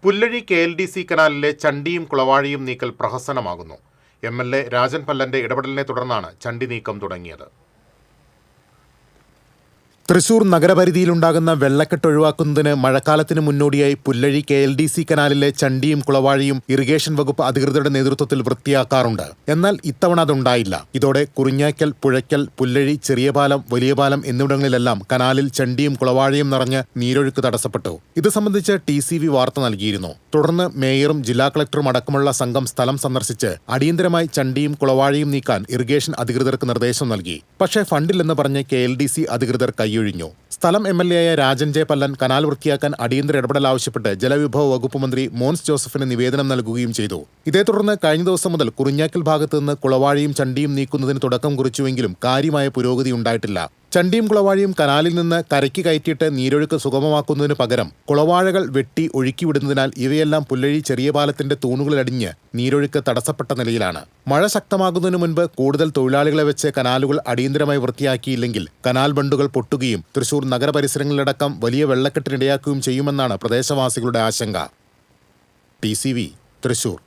Pullazhi KLDC കനാലിലെ ചണ്ടിയും കുളവാഴിയും നീക്കൽ പ്രഹസനമാകുന്നു. MLA Rajan പല്ലന്റെ ഇടപെടലിനെ തുടർന്നാണ് ചണ്ടി നീക്കം തുടങ്ങിയത്. തൃശൂർ നഗരപരിധിയിലുണ്ടാകുന്ന വെള്ളക്കെട്ട് ഒഴിവാക്കുന്നതിന് മഴക്കാലത്തിന് മുന്നോടിയായി പുല്ലഴി KLDC കനാലിലെ ചണ്ടിയും കുളവാഴിയും ഇറിഗേഷൻ വകുപ്പ് അധികൃതരുടെ നേതൃത്വത്തിൽ വൃത്തിയാക്കാറുണ്ട്. എന്നാൽ ഇത്തവണ അതുണ്ടായില്ല. ഇതോടെ കുറിഞ്ഞാക്കൽ, പുഴയ്ക്കൽ, പുല്ലഴി, ചെറിയ പാലം, വലിയ പാലം എന്നിവിടങ്ങളിലെല്ലാം കനാലിൽ ചണ്ടിയും കുളവാഴിയും നിറഞ്ഞ് നീരൊഴുക്ക് തടസ്സപ്പെട്ടു. ഇത് സംബന്ധിച്ച് TCV വാർത്ത നൽകിയിരുന്നു. തുടർന്ന് മേയറും ജില്ലാ കളക്ടറും അടക്കമുള്ള സംഘം സ്ഥലം സന്ദർശിച്ച് അടിയന്തരമായി ചണ്ടിയും കുളവാഴിയും നീക്കാൻ ഇറിഗേഷൻ അധികൃതർക്ക് നിർദ്ദേശം നൽകി. പക്ഷേ ഫണ്ടില്ലെന്ന് പറഞ്ഞ് KLDC അധികൃതർ കൈയൊഴിഞ്ഞു. സ്ഥലം MLA ആയ രാജൻ ജെ പല്ലൻ കനാൽ വൃത്തിയാക്കാൻ അടിയന്തര ഇടപെടൽ ആവശ്യപ്പെട്ട് ജലവിഭവ വകുപ്പ് മന്ത്രി മോൻസ് ജോസഫിന് നിവേദനം നൽകുകയും ചെയ്തു. ഇതേ തുടർന്ന് കഴിഞ്ഞ ദിവസം മുതൽ കുറിഞ്ഞാക്കൽ ഭാഗത്ത് നിന്ന് കുളവാഴിയും ചണ്ടിയും നീക്കുന്നതിന് തുടക്കം കുറിച്ചുവെങ്കിലും കാര്യമായ പുരോഗതി ഉണ്ടായിട്ടില്ല. ചണ്ടിയും കുളവാഴിയും കനാലിൽ നിന്ന് കരയ്ക്ക് കയറ്റിയിട്ട് നീരൊഴുക്ക് സുഗമമാക്കുന്നതിന് പകരം കുളവാഴകൾ വെട്ടി ഒഴുക്കിവിടുന്നതിനാൽ ഇവയെല്ലാം പുല്ലഴി ചെറിയ പാലത്തിന്റെ തൂണുകളിലടിഞ്ഞ് നീരൊഴുക്ക് തടസ്സപ്പെട്ട നിലയിലാണ്. മഴ ശക്തമാകുന്നതിന് മുൻപ് കൂടുതൽ തൊഴിലാളികളെ വെച്ച് കനാലുകൾ അടിയന്തരമായി വൃത്തിയാക്കിയില്ലെങ്കിൽ കനാൽ ബണ്ടുകൾ പൊട്ടുകയും തൃശൂർ നഗരപരിസരങ്ങളിലടക്കം വലിയ വെള്ളക്കെട്ടിനിടയാക്കുകയും ചെയ്യുമെന്നാണ് പ്രദേശവാസികളുടെ ആശങ്ക. TCV തൃശൂർ.